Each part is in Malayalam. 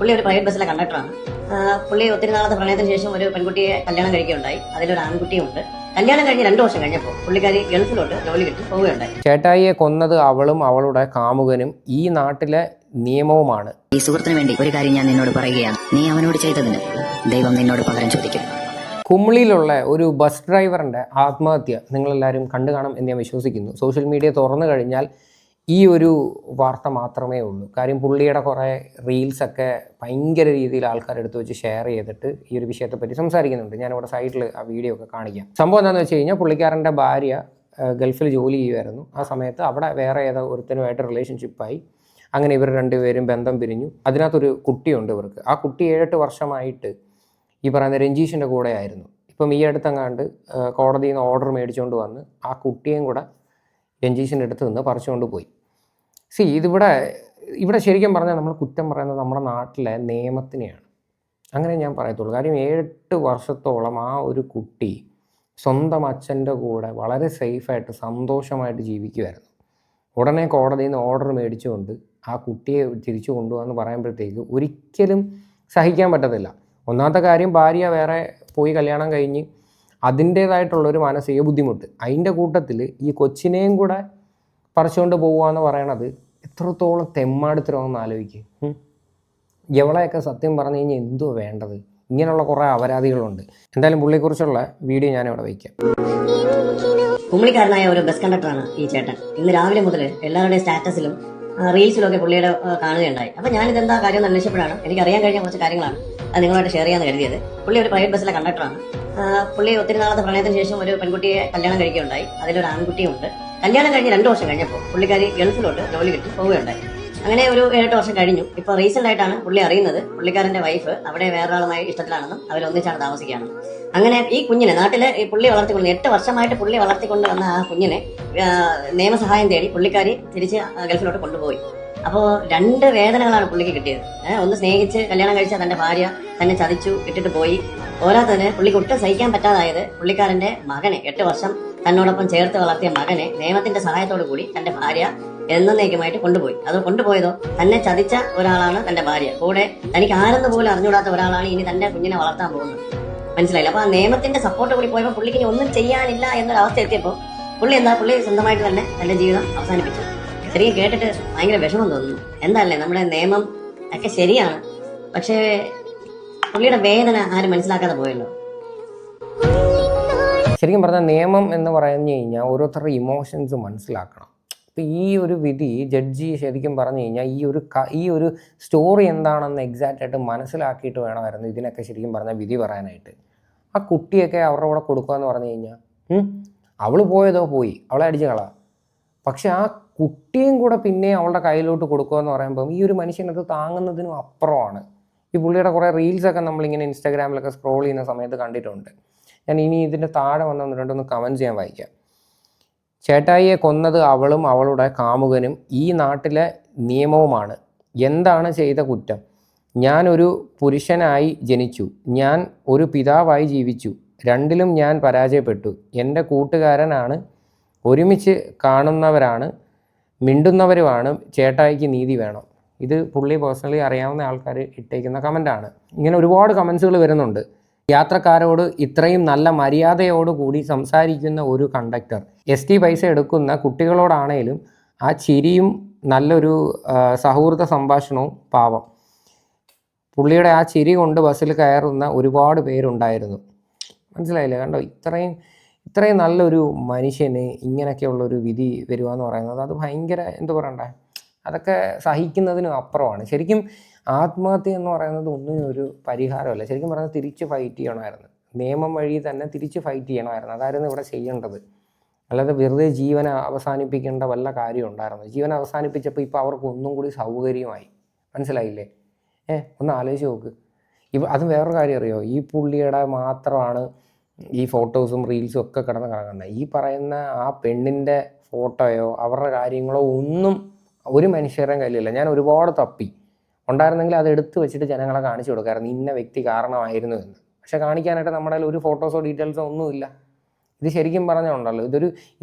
പുള്ളി ഒരു പ്രൈവറ്റ് ബസ്സിലെ കണ്ടക്ടറാണ്. പുള്ളി ഒത്തിരി നാളത്തെ പ്രണയത്തിന് ശേഷം ഒരു പെൺകുട്ടിയെ കല്യാണം കഴിക്കുകയുണ്ടായി. അതിലൊരു ആൺകുട്ടിയുണ്ട്. കല്യാണം കഴിഞ്ഞ് 2 വർഷം കഴിഞ്ഞപ്പോൾ പുള്ളിക്കാരി ഗൾഫിലോട്ട് ജോലി കിട്ടി പോവുകയുണ്ടായി. ചേട്ടായിയെ കൊന്നത് അവളും അവളുടെ കാമുകനും ഈ നാട്ടിലെ നിയമവുമാണ്. ഈ സുഹൃത്തിന് വേണ്ടി ഒരു കാര്യം ഞാൻ നിന്നോട് പറയുകയാണ്. നീ അവനോട് ചെയ്തതിന് ദൈവം നിന്നോട് പകരം ചോദിക്കും. കുമളിയിലുള്ള ഒരു ബസ് ഡ്രൈവറിൻ്റെ ആത്മഹത്യ നിങ്ങളെല്ലാവരും കണ്ടു കാണും എന്ന് ഞാൻ വിശ്വസിക്കുന്നു. സോഷ്യൽ മീഡിയ തുറന്നു കഴിഞ്ഞാൽ ഈ ഒരു വാർത്ത മാത്രമേ ഉള്ളൂ. കാര്യം പുള്ളിയുടെ കുറേ റീൽസൊക്കെ ഭയങ്കര രീതിയിൽ ആൾക്കാർ എടുത്ത് വെച്ച് ഷെയർ ചെയ്തിട്ട് ഈ ഒരു വിഷയത്തെപ്പറ്റി സംസാരിക്കുന്നുണ്ട്. ഞാനിവിടെ സൈഡിൽ ആ വീഡിയോ ഒക്കെ കാണിക്കാം. സംഭവം എന്താണെന്ന് വെച്ച് കഴിഞ്ഞാൽ പുള്ളിക്കാരൻ്റെ ഭാര്യ ഗൾഫിൽ ജോലി ചെയ്യുമായിരുന്നു. ആ സമയത്ത് അവിടെ വേറെ ഏതോ ഒരുത്തനുമായിട്ട് റിലേഷൻഷിപ്പായി. അങ്ങനെ ഇവർ രണ്ടുപേരും ബന്ധം പിരിഞ്ഞു. അതിനകത്തൊരു കുട്ടിയുണ്ട് ഇവർക്ക്. ആ കുട്ടി 7-8 വർഷമായിട്ട് ഈ പറയുന്ന രഞ്ജീഷിൻ്റെ കൂടെ ആയിരുന്നു. ഇപ്പം ഈ അടുത്തെങ്ങാണ്ട് കോടതിയിൽ നിന്ന് ഓർഡർ മേടിച്ചുകൊണ്ട് വന്ന് ആ കുട്ടിയും കൂടെ രഞ്ജീഷിൻ്റെ അടുത്ത് നിന്ന് പറിച്ചുകൊണ്ട് പോയി. ഇവിടെ ശരിക്കും പറഞ്ഞാൽ നമ്മൾ കുറ്റം പറയുന്നത് നമ്മുടെ നാട്ടിലെ നിയമത്തിനെയാണ്. അങ്ങനെ ഞാൻ പറയത്തുള്ളൂ. കാര്യം 7-8 വർഷത്തോളം ആ ഒരു കുട്ടി സ്വന്തം അച്ഛൻ്റെ കൂടെ വളരെ സേഫായിട്ട് സന്തോഷമായിട്ട് ജീവിക്കുമായിരുന്നു. ഉടനെ കോടതിയിൽ നിന്ന് ഓർഡർ മേടിച്ചുകൊണ്ട് ആ കുട്ടിയെ തിരിച്ചു കൊണ്ടുപോകാമെന്ന് പറയുമ്പോഴത്തേക്ക് ഒരിക്കലും സഹിക്കാൻ പറ്റത്തില്ല. ഒന്നാമത്തെ കാര്യം, ഭാര്യ വേറെ പോയി കല്യാണം കഴിഞ്ഞ് അതിൻ്റേതായിട്ടുള്ളൊരു മാനസിക ബുദ്ധിമുട്ട്. അതിൻ്റെ കൂട്ടത്തിൽ ഈ കൊച്ചിനെയും കൂടെ പറിച്ചുകൊണ്ട് പോകുക എന്ന് പറയണത് എത്രത്തോളം തെമ്മാടിത്തരമെന്ന് ആലോചിക്കും. എവളെയൊക്കെ സത്യം പറഞ്ഞു കഴിഞ്ഞാൽ എന്തുവാ വേണ്ടത്? ഇങ്ങനെയുള്ള കുറേ അപരാധികളുണ്ട്. എന്തായാലും പുള്ളിയെക്കുറിച്ചുള്ള വീഡിയോ ഞാനിവിടെ വയ്ക്കാം. കുമളിക്കാരനായ ഒരു ബസ് കണ്ടക്ടറാണ് ഈ ചേട്ടൻ. ഇന്ന് രാവിലെ മുതൽ എല്ലാവരുടെയും സ്റ്റാറ്റസിലും റീൽസിലും ഒക്കെ പുള്ളിയുടെ കാണുകയുണ്ടായി. അപ്പൊ ഞാനിതെന്താ കാര്യം എന്ന് അന്വേഷിച്ചപ്പോഴാണ് എനിക്ക് അറിയാൻ കഴിഞ്ഞ കുറച്ച് കാര്യങ്ങളാണ് അത് നിങ്ങളായിട്ട് ഷെയർ ചെയ്യാന്ന് കരുതിയത്. പുള്ളി ഒരു പ്രൈവറ്റ് ബസ്സിലെ കണ്ടക്ടറാണ്. പുള്ളി ഒത്തിരി നാളത്തെ പ്രണയത്തിന് ശേഷം ഒരു പെൺകുട്ടിയെ കല്യാണം കഴിക്കുകയുണ്ടായി. അതിലൊരു ആൺകുട്ടിയുണ്ട്. കല്യാണം കഴിഞ്ഞ് 2 വർഷം കഴിഞ്ഞപ്പോൾ പുള്ളിക്കാരി ഗൾഫിലോട്ട് ജോലി കിട്ടി പോവുകയുണ്ടായി. അങ്ങനെ ഒരു 7-8 വർഷം കഴിഞ്ഞു. ഇപ്പൊ റീസെന്റ് ആയിട്ടാണ് പുള്ളി അറിയുന്നത് പുള്ളിക്കാരന്റെ വൈഫ് അവിടെ വേറൊരാളുമായി ഇഷ്ടത്തിലാണെന്നും അവരൊന്നിച്ചാണ് താമസിക്കുകയാണെന്നും. അങ്ങനെ ഈ കുഞ്ഞിനെ നാട്ടിലെ ഈ പുള്ളി വളർത്തിക്കൊണ്ട് 8 വർഷമായിട്ട് പുള്ളി വളർത്തിക്കൊണ്ട് വന്ന ആ കുഞ്ഞിനെ നിയമസഹായം തേടി പുള്ളിക്കാരി തിരിച്ച് ഗൾഫിലോട്ട് കൊണ്ടുപോയി. അപ്പോൾ 2 വേദനകളാണ് പുള്ളിക്ക് കിട്ടിയത്. ഒന്ന് സ്നേഹിച്ച് കല്യാണം കഴിച്ച തന്റെ ഭാര്യ തന്നെ ചതിച്ചു ഇട്ടിട്ട് പോയി. പോരാത്തതിന് പുള്ളിക്ക് ഒട്ടും സഹിക്കാൻ പറ്റാതായത് പുള്ളിക്കാരന്റെ മകനെ 8 വർഷം തന്നോടൊപ്പം ചേർത്ത് വളർത്തിയ മകനെ നിയമത്തിന്റെ സഹായത്തോടു കൂടി തന്റെ ഭാര്യ എന്നേക്കുമായിട്ട് കൊണ്ടുപോയി. അത് കൊണ്ടുപോയതോ തന്നെ ചതിച്ച ഒരാളാണ് തന്റെ ഭാര്യ. കൂടെ തനിക്ക് ആരെന്ന് പോലും അറിഞ്ഞുകൂടാത്ത ഒരാളാണ് ഇനി തന്റെ കുഞ്ഞിനെ വളർത്താൻ പോകുന്നത്. മനസ്സിലായില്ല. അപ്പൊ ആ നിയമത്തിന്റെ സപ്പോർട്ട് കൂടി പോയപ്പോൾ പുള്ളിക്ക് ഇനി ഒന്നും ചെയ്യാനില്ല എന്നൊരവസ്ഥ എത്തിയപ്പോൾ പുള്ളി സ്വന്തമായിട്ട് തന്നെ തന്റെ ജീവിതം അവസാനിപ്പിച്ചു. ശരിക്കും കേട്ടിട്ട് ഭയങ്കര വിഷമം തോന്നുന്നു. എന്താല്ലേ, നമ്മുടെ നിയമം ഒക്കെ ശരിയാണ്, പക്ഷേ പുള്ളിയുടെ വേദന ആരും മനസ്സിലാക്കാതെ പോയല്ലോ. ശരിക്കും പറഞ്ഞാൽ നിയമം എന്ന് പറഞ്ഞു കഴിഞ്ഞാൽ ഓരോരുത്തരുടെ ഇമോഷൻസ് മനസ്സിലാക്കണം. ഇപ്പം ഈ ഒരു വിധി ജഡ്ജി ശരിക്കും പറഞ്ഞു കഴിഞ്ഞാൽ ഈ ഒരു സ്റ്റോറി എന്താണെന്ന് എക്സാക്റ്റായിട്ട് മനസ്സിലാക്കിയിട്ട് വേണമായിരുന്നു ഇതിനൊക്കെ ശരിക്കും പറഞ്ഞാൽ വിധി പറയാനായിട്ട്. ആ കുട്ടിയൊക്കെ അവരുടെ കൂടെ കൊടുക്കുക എന്ന് പറഞ്ഞു കഴിഞ്ഞാൽ അവൾ പോയതോ പോയി, അവളെ അടിച്ച് കളാം. പക്ഷെ ആ കുട്ടിയും കൂടെ പിന്നെ അവളുടെ കയ്യിലോട്ട് കൊടുക്കുക എന്ന് പറയുമ്പം ഈ ഒരു മനുഷ്യനത് താങ്ങുന്നതിനും അപ്പുറമാണ്. ഈ പുള്ളിയുടെ കുറേ റീൽസൊക്കെ നമ്മളിങ്ങനെ ഇൻസ്റ്റാഗ്രാമിലൊക്കെ സ്ക്രോൾ ചെയ്യുന്ന സമയത്ത് കണ്ടിട്ടുണ്ട്. ഞാൻ ഇനി ഇതിൻ്റെ താഴെ വന്ന് 2 കമൻറ്റ്സ് ഞാൻ വായിക്കാം. ചേട്ടായിയെ കൊന്നത് അവളും അവളുടെ കാമുകനും ഈ നാട്ടിലെ നിയമവുമാണ്. എന്താണ് ചെയ്ത കുറ്റം? ഞാൻ ഒരു പുരുഷനായി ജനിച്ചു. ഞാൻ ഒരു പിതാവായി ജീവിച്ചു. രണ്ടിലും ഞാൻ പരാജയപ്പെട്ടു. എൻ്റെ കൂട്ടുകാരനാണ്, ഒരുമിച്ച് കാണുന്നവരാണ്, മിണ്ടുന്നവരുമാണ്. ചേട്ടായിക്ക് നീതി വേണം. ഇത് പുള്ളി പേഴ്സണലി അറിയാവുന്ന ആൾക്കാർ ഇട്ടേക്കുന്ന കമൻറ്റാണ്. ഇങ്ങനെ ഒരുപാട് കമൻസുകൾ വരുന്നുണ്ട്. യാത്രക്കാരോട് ഇത്രയും നല്ല മര്യാദയോടുകൂടി സംസാരിക്കുന്ന ഒരു കണ്ടക്ടർ, ST പൈസ എടുക്കുന്ന കുട്ടികളോടാണേലും ആ ചിരിയും നല്ലൊരു സൗഹൃദ സംഭാഷണവും പാവം. പുള്ളിയുടെ ആ ചിരി കൊണ്ട് ബസ്സിൽ കയറുന്ന ഒരുപാട് പേരുണ്ടായിരുന്നു. മനസ്സിലായില്ലേ? കണ്ടോ, ഇത്രയും നല്ലൊരു മനുഷ്യന് ഇങ്ങനെയൊക്കെയുള്ളൊരു വിധി വരിക എന്ന് പറയുന്നത് അത് ഭയങ്കര എന്തു പറയണ്ടേ, അതൊക്കെ സഹിക്കുന്നതിനും അപ്പുറമാണ്. ശരിക്കും ആത്മഹത്യ എന്ന് പറയുന്നത് ഒന്നിനും ഒരു പരിഹാരമല്ല. ശരിക്കും പറഞ്ഞാൽ തിരിച്ച് ഫൈറ്റ് ചെയ്യണമായിരുന്നു. നിയമം വഴി തന്നെ തിരിച്ച് ഫൈറ്റ് ചെയ്യണമായിരുന്നു. അതായിരുന്നു ഇവിടെ ചെയ്യേണ്ടത്. അല്ലാതെ വെറുതെ ജീവൻ അവസാനിപ്പിക്കേണ്ട വല്ല കാര്യം ഉണ്ടായിരുന്നു. ജീവൻ അവസാനിപ്പിച്ചപ്പോൾ ഇപ്പോൾ അവർക്ക് ഒന്നും കൂടി സൗകര്യമായി. മനസ്സിലായില്ലേ? ഒന്ന് ആലോചിച്ച് നോക്ക്. അത് വേറൊരു കാര്യം അറിയോ, ഈ പുള്ളിയുടെ മാത്രമാണ് ഈ ഫോട്ടോസും റീൽസും ഒക്കെ കിടന്ന് കിടക്കുന്നത്. ഈ പറയുന്ന ആ പെണ്ണിൻ്റെ ഫോട്ടോയോ അവരുടെ കാര്യങ്ങളോ ഒന്നും ഒരു മനുഷ്യരുടെ കയ്യിലില്ല. ഞാൻ ഒരുപാട് തപ്പി ഉണ്ടായിരുന്നെങ്കിൽ അത് എടുത്ത് വെച്ചിട്ട് ജനങ്ങളെ കാണിച്ചു കൊടുക്കാമായിരുന്നു, ഇന്ന വ്യക്തി കാരണമായിരുന്നു എന്ന്. പക്ഷെ കാണിക്കാനായിട്ട് നമ്മുടെ കയ്യിൽ ഒരു ഫോട്ടോസോ ഡീറ്റെയിൽസോ ഒന്നുമില്ല. ഇത് ശരിക്കും പറഞ്ഞുണ്ടല്ലോ,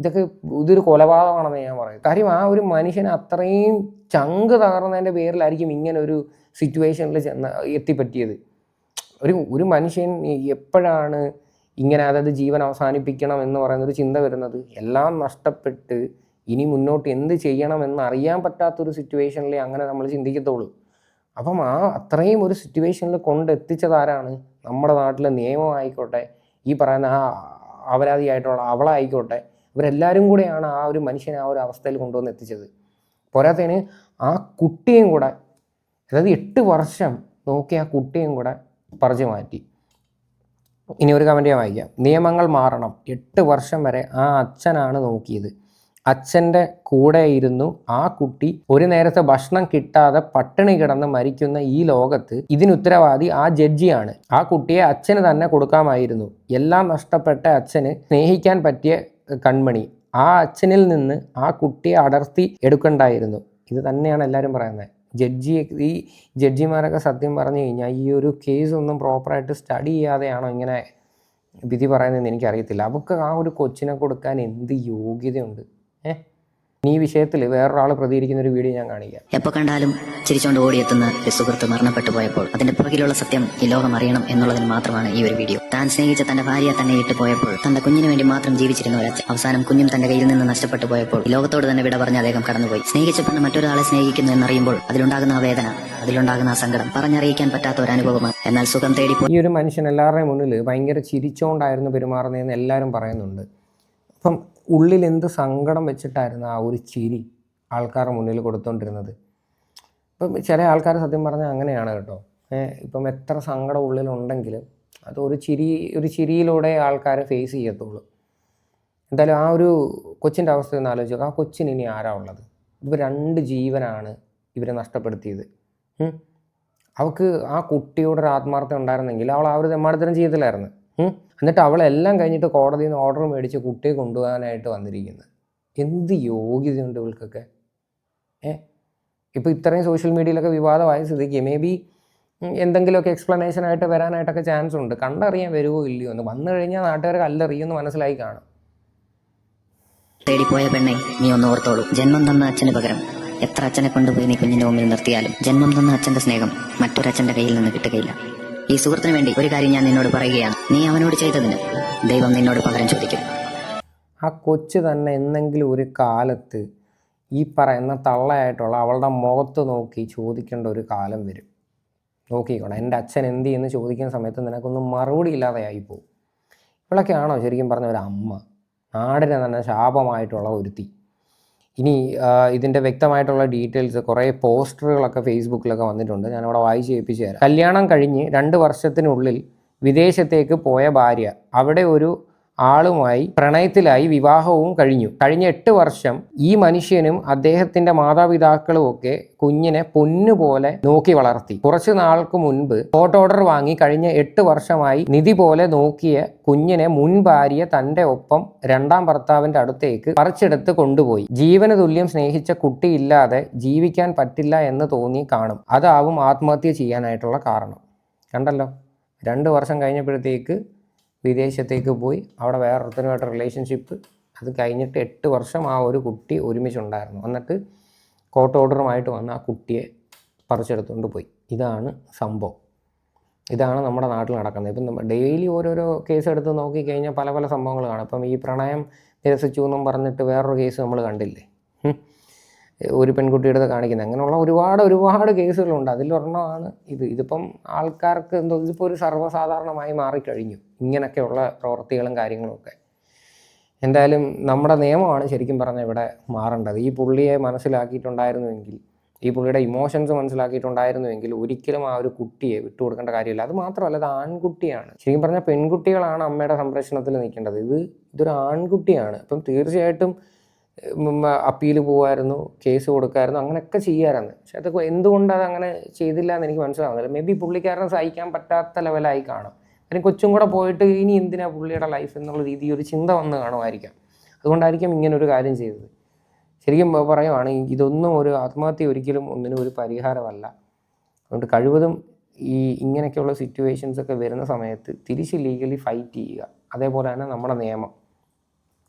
ഇതൊരു കൊലപാതകമാണെന്ന് ഞാൻ പറയും. കാര്യം ആ ഒരു മനുഷ്യന് അത്രയും ചങ്ക് തകർന്നതിൻ്റെ പേരിലായിരിക്കും ഇങ്ങനെ ഒരു സിറ്റുവേഷനിൽ എത്തിപ്പറ്റിയത്. ഒരു മനുഷ്യൻ എപ്പോഴാണ് ഇങ്ങനെ, അതായത് ജീവൻ അവസാനിപ്പിക്കണം എന്ന് പറയുന്നൊരു ചിന്ത വരുന്നത്? എല്ലാം നഷ്ടപ്പെട്ട് ഇനി മുന്നോട്ട് എന്ത് ചെയ്യണമെന്ന് അറിയാൻ പറ്റാത്തൊരു സിറ്റുവേഷനിലേ അങ്ങനെ നമ്മൾ ചിന്തിക്കത്തുള്ളൂ. അപ്പം അത്രയും ഒരു സിറ്റുവേഷനിൽ കൊണ്ടെത്തിച്ചതാരാണ്? നമ്മുടെ നാട്ടിലെ നിയമമായിക്കോട്ടെ, ഈ പറയുന്ന അപരാധിയായിട്ടുള്ള അവളായിക്കോട്ടെ, ഇവരെല്ലാവരും കൂടെയാണ് ആ ഒരു മനുഷ്യനെ ആ ഒരു അവസ്ഥയിൽ കൊണ്ടുവന്ന് എത്തിച്ചത്. പോരാത്തതിന് ആ കുട്ടിയും കൂടെ, അതായത് 8 വർഷം നോക്കി ആ കുട്ടിയും കൂടെ പറിച്ചു മാറ്റി. ഇനി ഒരു കമൻറ്റ് ഞാൻ വായിക്കാം. നിയമങ്ങൾ മാറണം. 8 വർഷം വരെ ആ അച്ഛനാണ് നോക്കിയത്. അച്ഛൻ്റെ കൂടെ ഇരുന്നു ആ കുട്ടി ഒരു നേരത്തെ ഭക്ഷണം കിട്ടാതെ പട്ടിണി കിടന്ന് മരിക്കുന്ന ഈ ലോകത്ത് ഇതിനുത്തരവാദി ആ ജഡ്ജിയാണ്. ആ കുട്ടിയെ അച്ഛന് തന്നെ കൊടുക്കാമായിരുന്നു. എല്ലാം നഷ്ടപ്പെട്ട അച്ഛന് സ്നേഹിക്കാൻ പറ്റിയ കൺമണി. ആ അച്ഛനിൽ നിന്ന് ആ കുട്ടിയെ അടർത്തി എടുക്കണ്ടായിരുന്നു. ഇത് തന്നെയാണ് എല്ലാവരും പറയുന്നത്. ഈ ജഡ്ജിമാരൊക്കെ സത്യം പറഞ്ഞു കഴിഞ്ഞാൽ ഈ ഒരു കേസ് ഒന്നും പ്രോപ്പറായിട്ട് സ്റ്റഡി ചെയ്യാതെയാണോ ഇങ്ങനെ വിധി പറയുന്നതെന്ന് എനിക്കറിയത്തില്ല. അവർക്ക് ആ ഒരു കൊച്ചിനെ കൊടുക്കാൻ എന്ത് യോഗ്യതയുണ്ട്? ഈ വിഷയത്തിൽ വേറൊരാൾ പ്രതികരിക്കുന്ന ഒരു വീഡിയോ ഞാൻ കാണിക്കാം. എപ്പോൾ കണ്ടാലും ചിരിച്ചുകൊണ്ട് ഓടിയെത്തുന്ന ഒരു സുഹൃത്ത് മരണപ്പെട്ടു പോയപ്പോൾ അതിന്റെ പുറകിലുള്ള സത്യം ഈ ലോകം അറിയണം എന്നുള്ളതിന് മാത്രമാണ് ഈ ഒരു വീഡിയോ. താൻ സ്നേഹിച്ച തന്റെ ഭാര്യയെ തന്നെ വിട്ടു പോയപ്പോൾ തന്റെ കുഞ്ഞിന് വേണ്ടി മാത്രം ജീവിച്ചിരുന്ന ഒരച്ഛൻ അവസാനം കുഞ്ഞും തന്റെ കയ്യിൽ നിന്ന് നഷ്ടപ്പെട്ടു പോയപ്പോൾ ഈ ലോകത്തോട് തന്നെ വിട പറഞ്ഞ് അദ്ദേഹം കടന്നുപോയി. സ്നേഹിച്ച പെണ്ണ് മറ്റൊരാളെ സ്നേഹിക്കുന്നു എന്നറിയുമ്പോൾ അതിലുണ്ടാകുന്ന ആ വേദന, അതിലുണ്ടാകുന്ന ആ സങ്കടം പറഞ്ഞറിയിക്കാൻ പറ്റാത്ത ഒരു അനുഭവമാണ്. എന്നാൽ സുഖം തേടി ഈ ഒരു മനുഷ്യൻ എല്ലാവരുടെയും മുന്നിൽ ഭയങ്കര ചിരിച്ചുകൊണ്ടായിരുന്നു പെരുമാറുന്നതെന്ന് എല്ലാവരും പറയുന്നുണ്ട്. അപ്പം ഉള്ളിൽ എന്ത് സങ്കടം വെച്ചിട്ടായിരുന്നു ആ ഒരു ചിരി ആൾക്കാരുടെ മുന്നിൽ കൊടുത്തുകൊണ്ടിരുന്നത്. ഇപ്പം ചില ആൾക്കാർ സത്യം പറഞ്ഞാൽ അങ്ങനെയാണ് കേട്ടോ. ഇപ്പം എത്ര സങ്കടം ഉള്ളിലുണ്ടെങ്കിലും അത് ഒരു ചിരിയിലൂടെ ആൾക്കാരെ ഫേസ് ചെയ്യത്തുള്ളൂ. എന്തായാലും ആ ഒരു കൊച്ചിൻ്റെ അവസ്ഥ ഒന്ന് ആലോചിക്കുക. ആ കൊച്ചിന് ഇനി ആരാ ഉള്ളത്? ഇവർ 2 ജീവനാണ് ഇവരെ നഷ്ടപ്പെടുത്തിയത്. അവൾക്ക് ആ കുട്ടിയോടൊരു ആത്മാർത്ഥം ഉണ്ടായിരുന്നെങ്കിൽ അവൾ ആ ഒരു തെമ്മാടിത്തരം ചെയ്യത്തില്ലായിരുന്നു. എന്നിട്ട് അവളെല്ലാം കഴിഞ്ഞിട്ട് കോടതിയിൽ നിന്ന് ഓർഡർ മേടിച്ച് കുട്ടിയെ കൊണ്ടുപോകാനായിട്ട് വന്നിരിക്കുന്നത്. എന്ത് യോഗ്യതയുണ്ട് ഇവൾക്കൊക്കെ? ഇപ്പോൾ ഇത്രയും സോഷ്യൽ മീഡിയയിലൊക്കെ വിവാദമായ സ്ഥിതിക്ക് മേ ബി എന്തെങ്കിലുമൊക്കെ എക്സ്പ്ലനേഷനായിട്ട് വരാനായിട്ടൊക്കെ ചാൻസ് ഉണ്ട്. കണ്ടറിയാൻ വരുമോ ഇല്ലയോ എന്ന്. വന്നു കഴിഞ്ഞാൽ നാട്ടുകാർക്ക് കല്ലെറിയുമെന്ന് മനസ്സിലായി കാണും. തേടിപ്പോയ പെണ്ണെ, നീ ഒന്ന് ഓർത്തോളൂ. ജന്മം തന്ന അച്ഛന് പകരം എത്ര അച്ഛനെ കൊണ്ടുപോയി നീ കുഞ്ഞിന്റെ മുമ്പിൽ നിർത്തിയാലും ജന്മം തന്ന അച്ഛന്റെ സ്നേഹം മറ്റൊരച്ഛന്റെ കയ്യിൽ നിന്ന് കിട്ടുകയില്ല. ഈ സുഹൃത്തിന് വേണ്ടി ഒരു കാര്യം ഞാൻ നിന്നോട് പറയുകയാണ്. നീ അവനോട് ചെയ്തതിന് ദൈവം നിന്നോട് പകരം ചോദിക്കും. ആ കൊച്ച് തന്നെ എന്തെങ്കിലും ഒരു കാലത്ത് ഈ പറയുന്ന തള്ളയായിട്ടുള്ള അവളുടെ മുഖത്ത് നോക്കി ചോദിക്കേണ്ട ഒരു കാലം വരും. നോക്കിക്കോണം, എൻ്റെ അച്ഛൻ എന്ത് ചെയ്യുന്നു ചോദിക്കുന്ന സമയത്ത് നിനക്കൊന്നും മറുപടി ഇല്ലാതെയായിപ്പോവും. ഇവളൊക്കെയാണോ ശരിക്കും പറഞ്ഞ ഒരു അമ്മ? നാടിനെ തന്നെ ശാപമായിട്ടുള്ള ഒരുത്തി. ഇനി ഇതിൻ്റെ വ്യക്തമായിട്ടുള്ള ഡീറ്റെയിൽസ് കുറേ പോസ്റ്ററുകളൊക്കെ ഫേസ്ബുക്കിലൊക്കെ വന്നിട്ടുണ്ട്. ഞാനവിടെ വായിച്ച് കേൾപ്പിച്ച് തരാം. കല്യാണം കഴിഞ്ഞ് 2 വർഷത്തിനുള്ളിൽ വിദേശത്തേക്ക് പോയ ഭാര്യ അവിടെ ഒരു ആളുമായി പ്രണയത്തിലായി വിവാഹവും കഴിഞ്ഞു. കഴിഞ്ഞ 8 വർഷം ഈ മനുഷ്യനും അദ്ദേഹത്തിന്റെ മാതാപിതാക്കളും ഒക്കെ കുഞ്ഞിനെ പൊന്നുപോലെ നോക്കി വളർത്തി. കുറച്ചു നാൾക്ക് മുൻപ് കോർട്ട് ഓർഡർ വാങ്ങി കഴിഞ്ഞ 8 വർഷമായി നിധി പോലെ നോക്കിയ കുഞ്ഞിനെ മുൻ ഭാര്യ തന്റെ ഒപ്പം 2ാം ഭർത്താവിന്റെ അടുത്തേക്ക് പറിച്ചെടുത്ത് കൊണ്ടുപോയി. ജീവന് തുല്യം സ്നേഹിച്ച കുട്ടിയില്ലാതെ ജീവിക്കാൻ പറ്റില്ല എന്ന് തോന്നി കാണും. അതാവും ആത്മഹത്യ ചെയ്യാനായിട്ടുള്ള കാരണം. കണ്ടല്ലോ, 2 വർഷം കഴിഞ്ഞപ്പോഴത്തേക്ക് വിദേശത്തേക്ക് പോയി, അവിടെ വേറൊരുത്തനുമായിട്ട് റിലേഷൻഷിപ്പ്. അത് കഴിഞ്ഞിട്ട് 8 വർഷം ആ ഒരു കുട്ടി ഒരുമിച്ചുണ്ടായിരുന്നു. എന്നിട്ട് കോർട്ട് ഓർഡറുമായിട്ട് വന്ന് ആ കുട്ടിയെ പറിച്ചെടുത്തുകൊണ്ട് പോയി. ഇതാണ് സംഭവം. ഇതാണ് നമ്മുടെ നാട്ടിൽ നടക്കുന്നത്. ഇപ്പം ഡെയിലി ഓരോരോ കേസ് എടുത്ത് നോക്കിക്കഴിഞ്ഞാൽ പല പല സംഭവങ്ങൾ കാണും. ഇപ്പം ഈ പ്രണയം നിരസിച്ചു എന്നും പറഞ്ഞിട്ട് വേറൊരു കേസ് നമ്മൾ കണ്ടില്ലേ, ഒരു പെൺകുട്ടിയുടെ കാണിക്കുന്നത്. അങ്ങനെയുള്ള ഒരുപാട് കേസുകളുണ്ട്. അതിലൊരെണ്ണമാണ് ഇതിപ്പം ആൾക്കാർക്ക് ഇതിപ്പോൾ ഒരു സർവ്വസാധാരണമായി മാറിക്കഴിഞ്ഞു ഇങ്ങനെയൊക്കെയുള്ള പ്രവൃത്തികളും കാര്യങ്ങളുമൊക്കെ. എന്തായാലും നമ്മുടെ നിയമമാണ് ശരിക്കും പറഞ്ഞാൽ ഇവിടെ മാറേണ്ടത്. ഈ പുള്ളിയെ മനസ്സിലാക്കിയിട്ടുണ്ടായിരുന്നുവെങ്കിൽ, ഈ പുള്ളിയുടെ ഇമോഷൻസ് മനസ്സിലാക്കിയിട്ടുണ്ടായിരുന്നുവെങ്കിൽ ഒരിക്കലും ആ ഒരു കുട്ടിയെ വിട്ടുകൊടുക്കേണ്ട കാര്യമില്ല. അത് മാത്രമല്ല, ഇത് ആൺകുട്ടിയാണ്. ശരിക്കും പറഞ്ഞാൽ പെൺകുട്ടികളാണ് അമ്മയുടെ സംരക്ഷണത്തിൽ നിൽക്കേണ്ടത്. ഇതൊരു ആൺകുട്ടിയാണ്. അപ്പം തീർച്ചയായിട്ടും അപ്പീൽ പോകുമായിരുന്നു, കേസ് കൊടുക്കാമായിരുന്നു, അങ്ങനെയൊക്കെ ചെയ്യാമായിരുന്നു. പക്ഷെ അതൊക്കെ എന്തുകൊണ്ട് അതങ്ങനെ ചെയ്തില്ല എന്ന് എനിക്ക് മനസ്സിലാവുന്നില്ല. മേ ബി പുള്ളിക്കാരനെ സഹിക്കാൻ പറ്റാത്ത ലെവലായി കാണും. അല്ലെങ്കിൽ കൊച്ചും കൂടെ പോയിട്ട് ഇനി എന്തിനാ പുള്ളിയുടെ ലൈഫ് എന്നുള്ള രീതിയിൽ ഒരു ചിന്ത വന്ന് കാണുമായിരിക്കാം. അതുകൊണ്ടായിരിക്കും ഇങ്ങനൊരു കാര്യം ചെയ്തത്. ശരിക്കും പറയുവാണെങ്കിൽ ഇതൊന്നും ഒരു ആത്മഹത്യ ഒരിക്കലും ഒന്നിനും ഒരു പരിഹാരമല്ല. അതുകൊണ്ട് കഴിവതും ഇങ്ങനെയൊക്കെയുള്ള സിറ്റുവേഷൻസൊക്കെ വരുന്ന സമയത്ത് തിരിച്ച് ലീഗലി ഫൈറ്റ് ചെയ്യുക. അതേപോലെ തന്നെ നമ്മുടെ നിയമം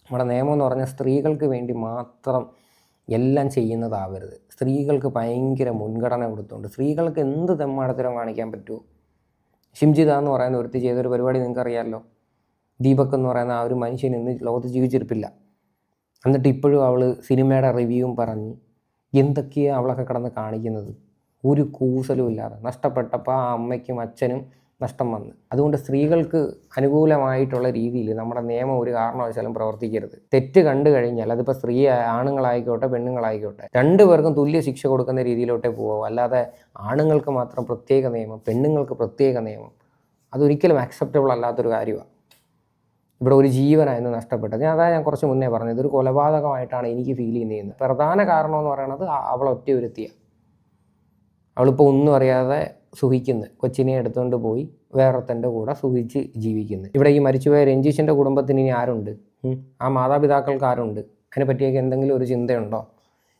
എന്ന് പറഞ്ഞാൽ സ്ത്രീകൾക്ക് വേണ്ടി മാത്രം എല്ലാം ചെയ്യുന്നതാവരുത്. സ്ത്രീകൾക്ക് ഭയങ്കര മുൻഗണന കൊടുത്തുകൊണ്ട് സ്ത്രീകൾക്ക് എന്ത് തെമ്മാടത്തരം കാണിക്കാൻ പറ്റുമോ. ഷിംജിത എന്ന് പറയുന്ന ഒരുത്തി ചെയ്തൊരു പരിപാടി നിങ്ങൾക്കറിയാമല്ലോ. ദീപക് എന്ന് പറയുന്ന ആ ഒരു മനുഷ്യൻ ഇന്ന് ലോകത്ത് ജീവിച്ചിരിപ്പില്ല. എന്നിട്ട് ഇപ്പോഴും അവൾ സിനിമയുടെ റിവ്യൂവും പറഞ്ഞ് എന്തൊക്കെയാണ് അവളൊക്കെ കിടന്ന് കാണിക്കുന്നത്. ഒരു കൂസലും ഇല്ലാതെ നഷ്ടപ്പെട്ടപ്പോൾ ആ അമ്മയ്ക്കും അച്ഛനും നഷ്ടം വന്ന്. അതുകൊണ്ട് സ്ത്രീകൾക്ക് അനുകൂലമായിട്ടുള്ള രീതിയിൽ നമ്മുടെ നിയമം ഒരു കാരണവശാലും പ്രവർത്തിക്കരുത്. തെറ്റ് കണ്ടു കഴിഞ്ഞാൽ അതിപ്പോൾ സ്ത്രീ ആണുങ്ങളായിക്കോട്ടെ പെണ്ണുങ്ങളായിക്കോട്ടെ രണ്ടുപേർക്കും തുല്യ ശിക്ഷ കൊടുക്കുന്ന രീതിയിലോട്ടേ പോകാവൂ. അല്ലാതെ ആണുങ്ങൾക്ക് മാത്രം പ്രത്യേക നിയമം, പെണ്ണുങ്ങൾക്ക് പ്രത്യേക നിയമം, അതൊരിക്കലും അക്സെപ്റ്റബിൾ അല്ലാത്തൊരു കാര്യമാണ്. ഇവിടെ ഒരു ജീവനായിരുന്നു നഷ്ടപ്പെട്ടത്. ഞാൻ കുറച്ച് മുന്നേ പറഞ്ഞത് ഇതൊരു കൊലപാതകമായിട്ടാണ് എനിക്ക് ഫീൽ ചെയ്യുന്നത്. പ്രധാന കാരണം എന്ന് പറയുന്നത് അവൾ ഒറ്റ ഒരുത്തിയാണ്. അവളിപ്പോൾ ഒന്നും അറിയാതെ സുഖിക്കുന്നു, കൊച്ചിനെ എടുത്തുകൊണ്ട് പോയി വേറൊരുത്തൻ്റെ കൂടെ സുഖിച്ച് ജീവിക്കുന്നു. ഇവിടെ ഈ മരിച്ചുപോയ രഞ്ജീഷിൻ്റെ കുടുംബത്തിന് ഇനി ആരുണ്ട്? ആ മാതാപിതാക്കൾക്ക് ആരുണ്ട്? അതിനെപ്പറ്റിയൊക്കെ എന്തെങ്കിലും ഒരു ചിന്തയുണ്ടോ?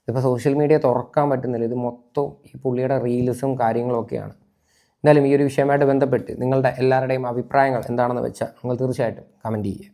ഇപ്പോൾ സോഷ്യൽ മീഡിയ തുറക്കാൻ പറ്റുന്നില്ല. ഇത് മൊത്തം ഈ പുള്ളിയുടെ റീൽസും കാര്യങ്ങളൊക്കെയാണ്. എന്തായാലും ഈ ഒരു വിഷയമായിട്ട് ബന്ധപ്പെട്ട് നിങ്ങളുടെ എല്ലാവരുടെയും അഭിപ്രായങ്ങൾ എന്താണെന്ന് വെച്ചാൽ നിങ്ങൾ തീർച്ചയായിട്ടും കമൻറ്റ് ചെയ്യുക.